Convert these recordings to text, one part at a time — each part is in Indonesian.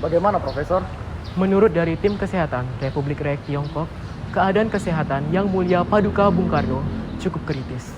Bagaimana, Profesor? Menurut dari tim kesehatan Republik Rakyat Tiongkok, keadaan kesehatan Yang Mulia Paduka Bung Karno cukup kritis.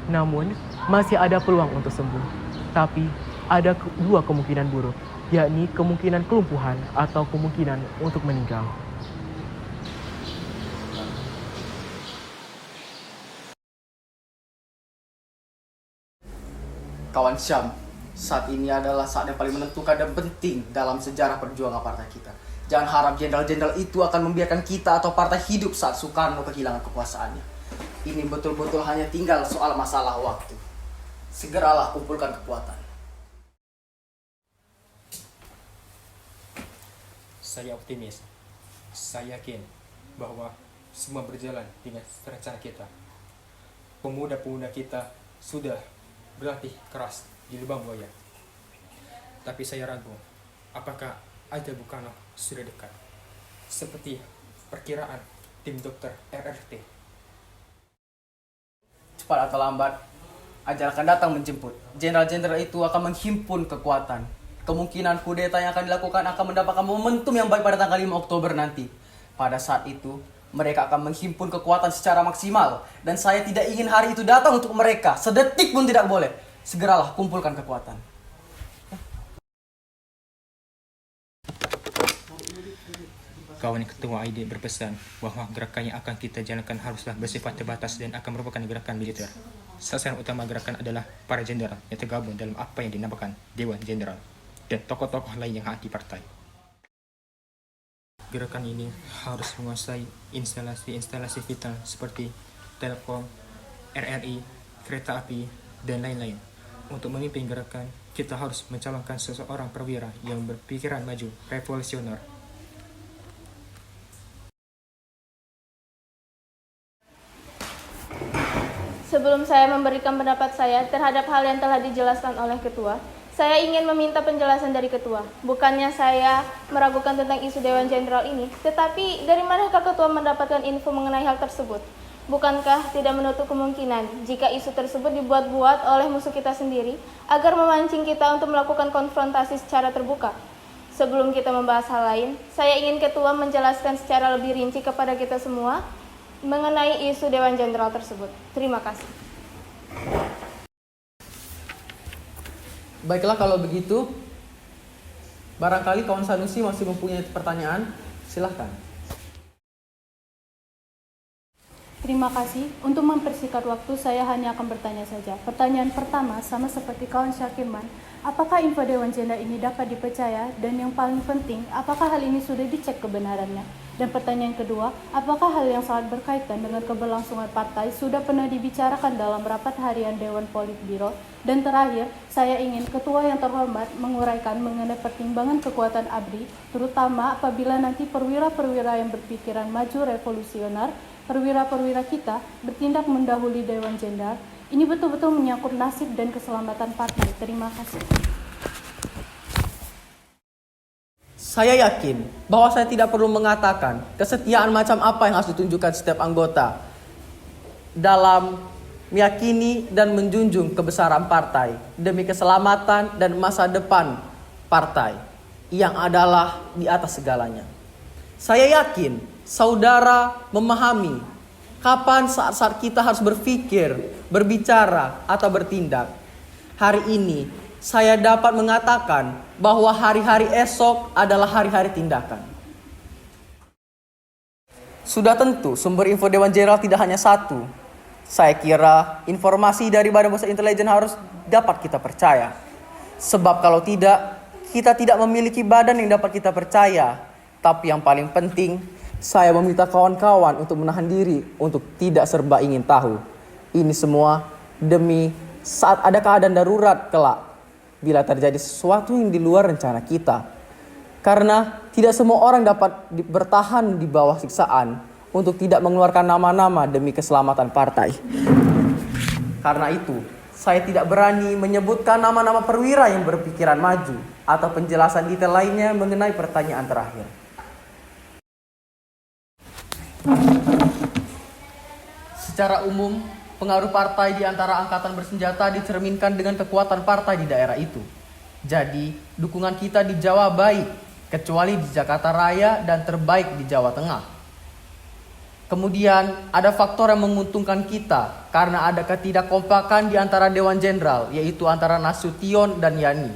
Namun, masih ada peluang untuk sembuh. Tapi, ada dua kemungkinan buruk, yakni kemungkinan kelumpuhan atau kemungkinan untuk meninggal. Kawan Syam, saat ini adalah saat yang paling menentukan dan penting dalam sejarah perjuangan partai kita. Jangan harap jenderal-jenderal itu akan membiarkan kita atau partai hidup saat Soekarno kehilangan kekuasaannya. Ini betul-betul hanya tinggal soal masalah waktu. Segeralah kumpulkan kekuatan. Saya optimis. Saya yakin bahwa semua berjalan dengan rencana kita. Pemuda-pemuda kita sudah berlatih keras di lubang buaya. Tapi saya ragu, apakah Aja Bung sudah dekat? Seperti perkiraan tim dokter RRT. Cepat atau lambat, ajal akan datang menjemput. Jenderal-jenderal itu akan menghimpun kekuatan. Kemungkinan kudeta yang akan dilakukan akan mendapatkan momentum yang baik pada tanggal 5 Oktober nanti. Pada saat itu, mereka akan menghimpun kekuatan secara maksimal. Dan saya tidak ingin hari itu datang untuk mereka. Sedetik pun tidak boleh. Segeralah kumpulkan kekuatan. Kawan Ketua ID berpesan bahwa gerakan yang akan kita jalankan haruslah bersifat terbatas dan akan merupakan gerakan militer. Sasaran utama gerakan adalah para jenderal yang tergabung dalam apa yang dinamakan Dewan Jenderal dan tokoh-tokoh lain yang anti partai. Gerakan ini harus menguasai instalasi-instalasi vital seperti Telkom, RRI, kereta api, dan lain-lain. Untuk memimpin gerakan, kita harus mencalonkan seseorang perwira yang berpikiran maju, revolusioner. Sebelum saya memberikan pendapat saya terhadap hal yang telah dijelaskan oleh Ketua, saya ingin meminta penjelasan dari Ketua. Bukannya saya meragukan tentang isu Dewan Jenderal ini, tetapi dari manakah Ketua mendapatkan info mengenai hal tersebut? Bukankah tidak menutup kemungkinan jika isu tersebut dibuat-buat oleh musuh kita sendiri agar memancing kita untuk melakukan konfrontasi secara terbuka? Sebelum kita membahas hal lain, saya ingin Ketua menjelaskan secara lebih rinci kepada kita semua mengenai isu Dewan Jenderal tersebut. Terima kasih. Baiklah kalau begitu, barangkali kawan Sanusi masih mempunyai pertanyaan, silahkan. Terima kasih. Untuk mempersingkat waktu, saya hanya akan bertanya saja. Pertanyaan pertama, sama seperti kawan Syakirman, apakah info Dewan Jenderal ini dapat dipercaya? Dan yang paling penting, apakah hal ini sudah dicek kebenarannya? Dan pertanyaan kedua, apakah hal yang sangat berkaitan dengan keberlangsungan partai sudah pernah dibicarakan dalam rapat harian Dewan Politbiro? Dan terakhir, saya ingin Ketua yang terhormat menguraikan mengenai pertimbangan kekuatan ABRI, terutama apabila nanti perwira-perwira yang berpikiran maju revolusioner, perwira-perwira kita bertindak mendahului Dewan Jenderal. Ini betul-betul menyangkut nasib dan keselamatan partai. Terima kasih. Saya yakin bahwa saya tidak perlu mengatakan kesetiaan macam apa yang harus ditunjukkan setiap anggota dalam meyakini dan menjunjung kebesaran partai demi keselamatan dan masa depan partai yang adalah di atas segalanya. Saya yakin saudara memahami kapan saat-saat kita harus berpikir, berbicara, atau bertindak. Hari ini saya dapat mengatakan bahwa hari-hari esok adalah hari-hari tindakan. Sudah tentu sumber info Dewan Jenderal tidak hanya satu. Saya kira informasi dari Badan Pusat Intelijen harus dapat kita percaya. Sebab kalau tidak, kita tidak memiliki badan yang dapat kita percaya. Tapi yang paling penting, saya meminta kawan-kawan untuk menahan diri untuk tidak serba ingin tahu. Ini semua demi saat ada keadaan darurat kelak. Bila terjadi sesuatu yang di luar rencana kita. Karena tidak semua orang dapat bertahan di bawah siksaan untuk tidak mengeluarkan nama-nama demi keselamatan partai. Karena itu, saya tidak berani menyebutkan nama-nama perwira yang berpikiran maju atau penjelasan detail lainnya mengenai pertanyaan terakhir. Secara umum, pengaruh partai di antara angkatan bersenjata dicerminkan dengan kekuatan partai di daerah itu. Jadi, dukungan kita di Jawa baik kecuali di Jakarta Raya dan terbaik di Jawa Tengah. Kemudian ada faktor yang menguntungkan kita karena ada ketidakkompakan di antara Dewan Jenderal, yaitu antara Nasution dan Yani,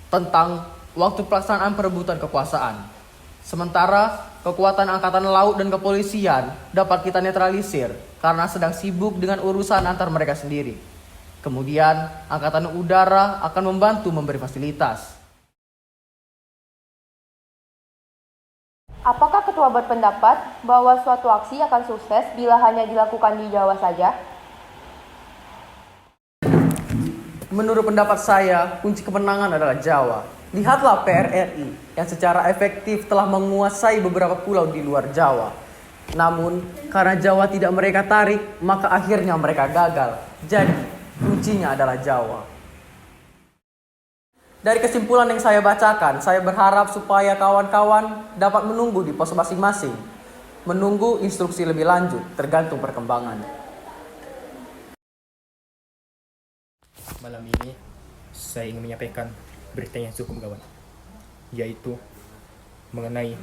tentang waktu pelaksanaan perebutan kekuasaan. Sementara kekuatan Angkatan Laut dan Kepolisian dapat kita netralisir karena sedang sibuk dengan urusan antar mereka sendiri. Kemudian Angkatan Udara akan membantu memberi fasilitas. Apakah Ketua berpendapat bahwa suatu aksi akan sukses bila hanya dilakukan di Jawa saja? Menurut pendapat saya, kunci kemenangan adalah Jawa. Lihatlah PRRI yang secara efektif telah menguasai beberapa pulau di luar Jawa. Namun, karena Jawa tidak mereka tarik, maka akhirnya mereka gagal. Jadi, kuncinya adalah Jawa. Dari kesimpulan yang saya bacakan, saya berharap supaya kawan-kawan dapat menunggu di pos masing-masing. Menunggu instruksi lebih lanjut, tergantung perkembangan. Malam ini saya ingin menyampaikan berita yang cukup gawat, yaitu mengenai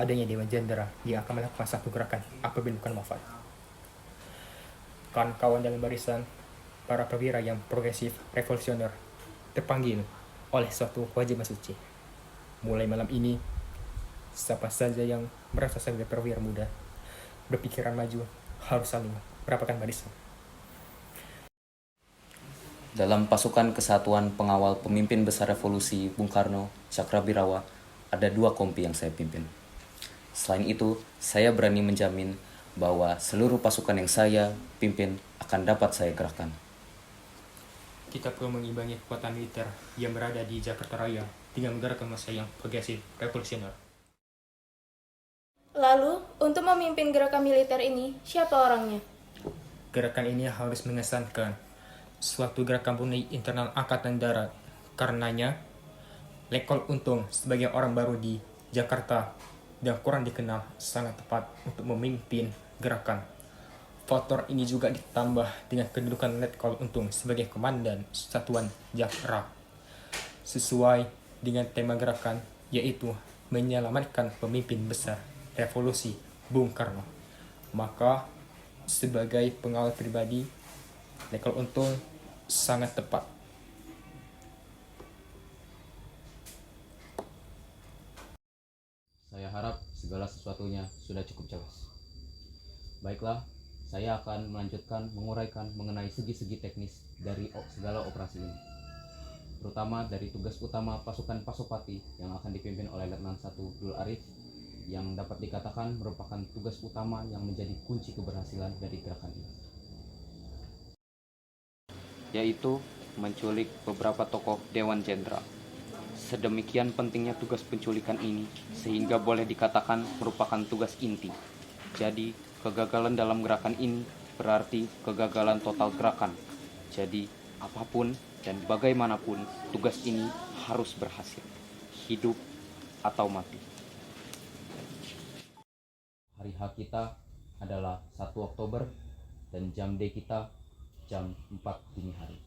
adanya Dewan Jenderal yang akan melakukan satu gerakan apabila bukan wafat. Kawan-kawan dalam barisan para perwira yang progresif revolusioner terpanggil oleh suatu kewajiban suci. Mulai malam ini, siapa saja yang merasa sebagai perwira muda, berpikiran maju, harus saling merapatkan barisan. Dalam pasukan Kesatuan Pengawal Pemimpin Besar Revolusi Bung Karno, Cakrabirawa, ada 2 kompi yang saya pimpin. Selain itu, saya berani menjamin bahwa seluruh pasukan yang saya pimpin akan dapat saya gerakkan. Kita perlu mengimbangi kekuatan militer yang berada di Jakarta Raya dengan menggerakkan massa yang progresif revolusioner. Lalu, untuk memimpin gerakan militer ini, siapa orangnya? Gerakan ini harus mengesankan suatu gerakan murni internal Angkatan Darat. Karenanya, Lekol Untung sebagai orang baru di Jakarta dan kurang dikenal sangat tepat untuk memimpin gerakan. Faktor ini juga ditambah dengan kedudukan Letkol Untung sebagai komandan Satuan Jakra. Sesuai dengan tema gerakan, yaitu menyelamatkan pemimpin besar revolusi Bung Karno. Maka, sebagai pengawal pribadi, Letkol Untung sangat tepat. Saya harap segala sesuatunya sudah cukup jelas. Baiklah, saya akan melanjutkan menguraikan mengenai segi-segi teknis dari segala operasi ini, terutama dari tugas utama pasukan Pasopati yang akan dipimpin oleh Letnan 1 Dul Arif, yang dapat dikatakan merupakan tugas utama yang menjadi kunci keberhasilan dari gerakan ini, yaitu menculik beberapa tokoh Dewan Jenderal. Sedemikian pentingnya tugas penculikan ini sehingga boleh dikatakan merupakan tugas inti. Jadi, kegagalan dalam gerakan ini berarti kegagalan total gerakan. Jadi, apapun dan bagaimanapun tugas ini harus berhasil, hidup atau mati. Hari H kita adalah 1 Oktober dan jam D kita jam 4 dini hari.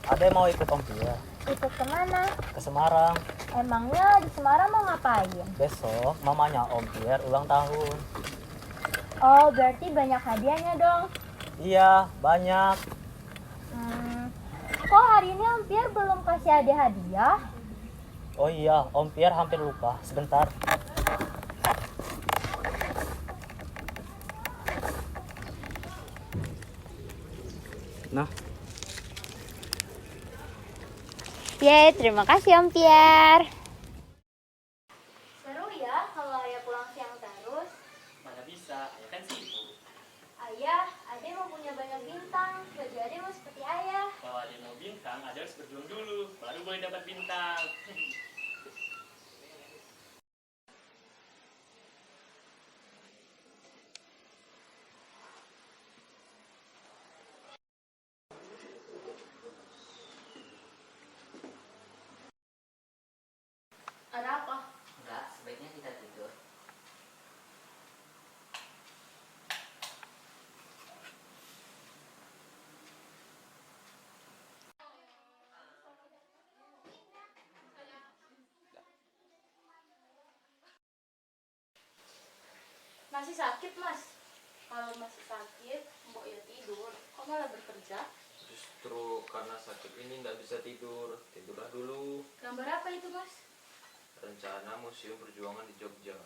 Ada yang mau ikut Om Pia? Ikut kemana? Ke Semarang. Emangnya di Semarang mau ngapain? Besok mamanya Om Pierre ulang tahun. Oh, berarti banyak hadiahnya dong. Iya, banyak. Kok hari ini Om Pierre belum kasih hadiah? Oh iya, Om Pierre hampir lupa. Sebentar. Nah, Yeay, terima kasih Om Pierre. Seru ya kalau ayah pulang siang terus. mana bisa, ya kan sibuk. Ayah, Ade mau punya banyak bintang. Baju Ade mau seperti ayah. Kalau ada mau bintang, ada harus berjuang dulu, baru boleh dapat bintang. Ada apa? Enggak, sebaiknya kita tidur. Masih sakit, Mas? Kalau masih sakit, Mbok ya tidur. Kok malah bekerja? Justru karena sakit ini nggak bisa tidur. Tidurlah dulu. Gambar apa itu, Mas? Rencana Museum Perjuangan di Jogja.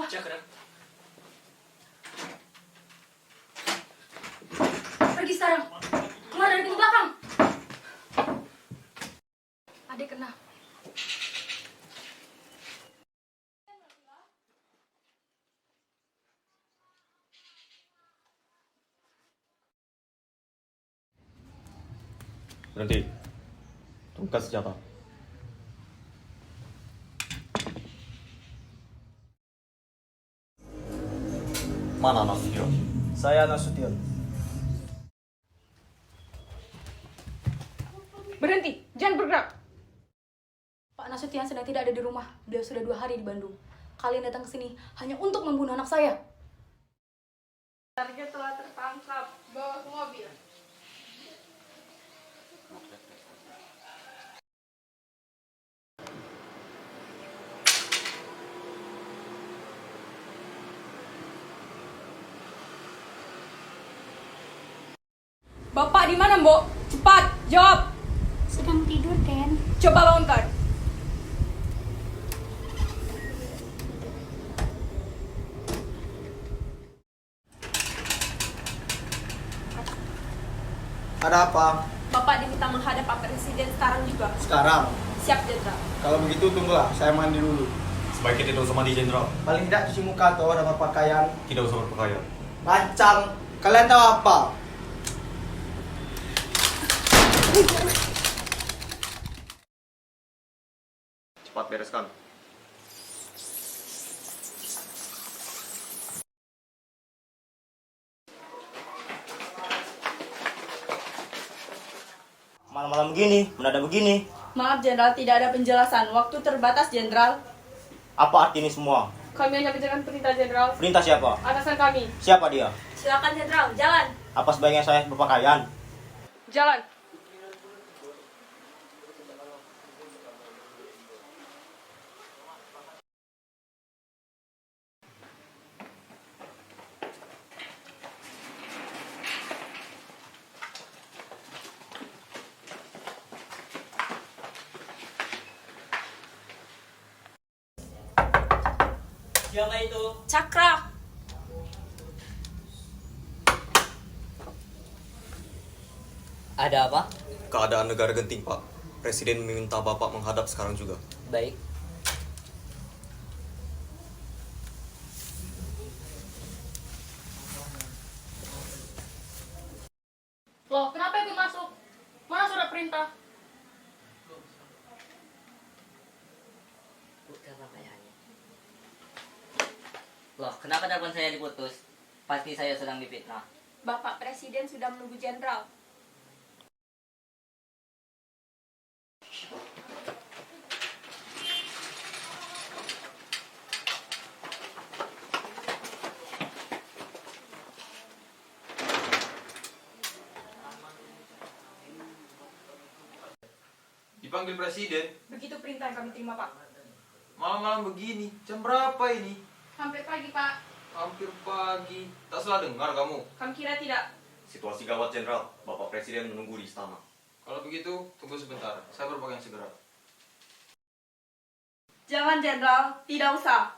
Cakra. Pergi sekarang. Keluar dari pintu belakang. Adik kena. Berhenti. Tungkas senjata. Mana Nasution? Saya Nasution. Berhenti, jangan bergerak. Pak Nasution sedang tidak ada di rumah. Beliau sudah 2 hari di Bandung. Kalian datang ke sini hanya untuk membunuh anak saya. Target telah tertangkap. Bawa ke mobil. Bapak di mana, Mbok? Cepat, jawab. Sedang tidur, Ken. Coba bangunkan. Ada apa? Bapak diminta menghadap Pak Presiden sekarang juga. Sekarang. Siap, Jenderal. Kalau begitu tunggulah, saya mandi dulu. Sebaiknya tidak usah mandi jenderal. Paling tidak cuci muka atau dengan pakaian. Tidak usah berpakaian. Lancang. Kalian tahu apa? Cepat bereskan. Malam-malam begini, mendadak begini. Maaf, Jenderal, tidak ada penjelasan. Waktu terbatas, Jenderal. Apa arti ini semua? Kami hanya menjalankan perintah, Jenderal. Perintah siapa? Atasan kami. Siapa dia? Silakan, Jenderal. Jalan. Apa sebaiknya saya berpakaian? Jalan. Siapa itu? Cakra. Ada apa? Keadaan negara genting, Pak. Presiden meminta Bapak menghadap sekarang juga. Baik. Loh, kenapa ikut masuk? Mana surat perintah? Loh, kenapa telepon saya diputus? Pasti saya sedang difitnah. Bapak Presiden sudah menunggu Jenderal. Dipanggil Presiden? Begitu perintah yang kami terima, Pak. Malam-malam begini. Jam berapa ini? Hampir pagi, Pak. Hampir pagi. Tak salah dengar kamu? Kami kira tidak. Situasi gawat, Jenderal. Bapak Presiden menunggu di istana. Kalau begitu, tunggu sebentar. Saya berpakaian segera. Jangan, Jenderal. Tidak usah.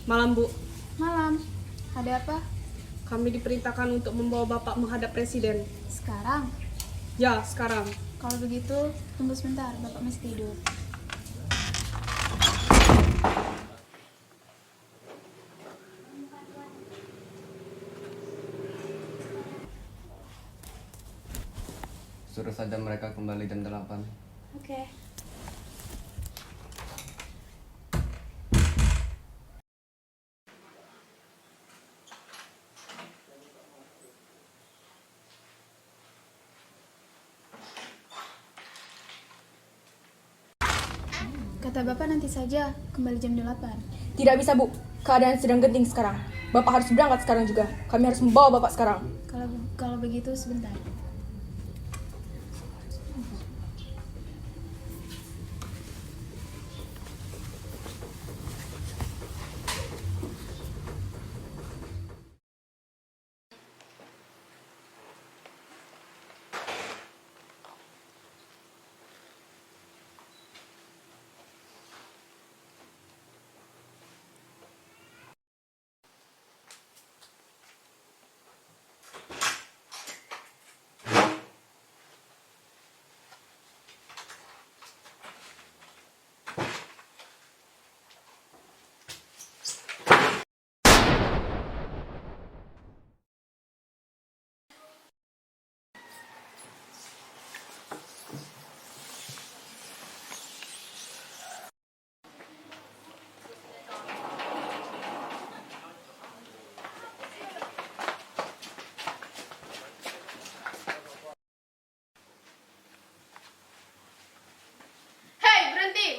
Malam, Bu. Malam. Ada apa? Kami diperintahkan untuk membawa Bapak menghadap Presiden. Sekarang? Ya, sekarang. Kalau begitu, tunggu sebentar. Bapak masih tidur. Suruh saja mereka kembali jam 8. Oke. Kata Bapak nanti saja, kembali jam 8. Tidak bisa, Bu. Keadaan sedang genting sekarang. Bapak harus berangkat sekarang juga. Kami harus membawa Bapak sekarang. Kalau begitu sebentar.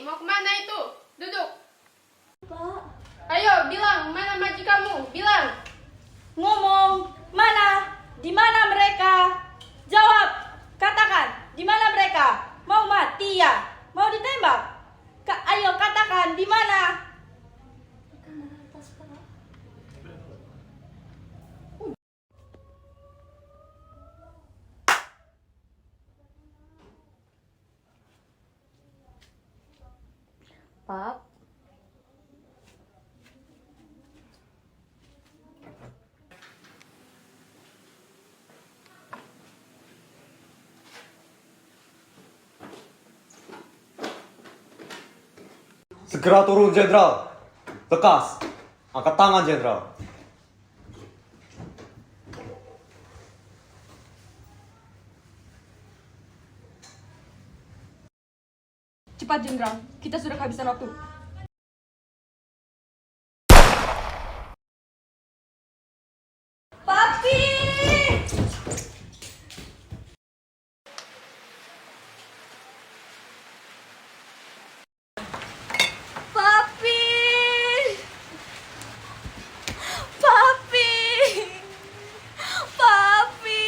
Mau kemana itu? Duduk. Pak. Ayo, bilang, mana majikamu? Bilang. Ngomong, mana? Di mana mereka? Jawab, katakan, di mana mereka? Mau mati ya? Mau ditembak? Ayo katakan, di mana? Pak. Segera turun, Jenderal. Lekas. Angkat tangan, Jenderal. Cepat, Jenderal. Kita sudah kehabisan waktu. Papi! Papi! Papi! Papi!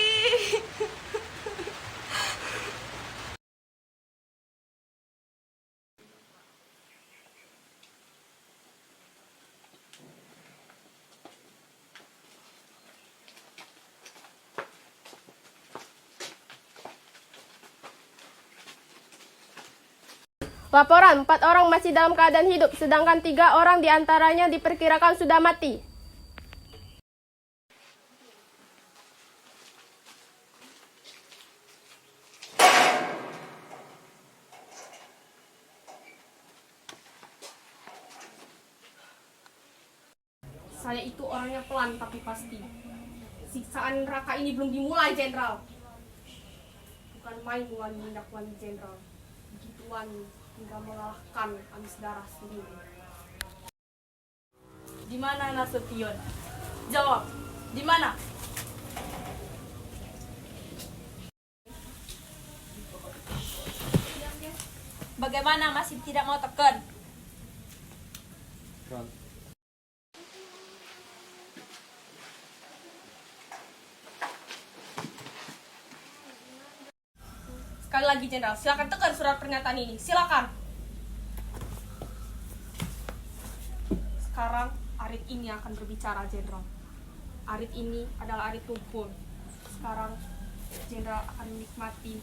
Laporan, 4 orang masih dalam keadaan hidup, sedangkan 3 orang diantaranya diperkirakan sudah mati. Saya itu orangnya pelan tapi pasti. Siksaan neraka ini belum dimulai, Jenderal. Bukan main wangi Jenderal. Begitu wangi hingga mengalahkan Amis Darah sendiri. Di mana Nasution? Jawab, di mana? Bagaimana masih tidak mau tekan? Sekali lagi, Jenderal, silakan tekan surat pernyataan ini. Silakan. Sekarang Arit ini akan berbicara, Jenderal. Arit ini adalah Arit Tumpul. Sekarang Jenderal akan menikmati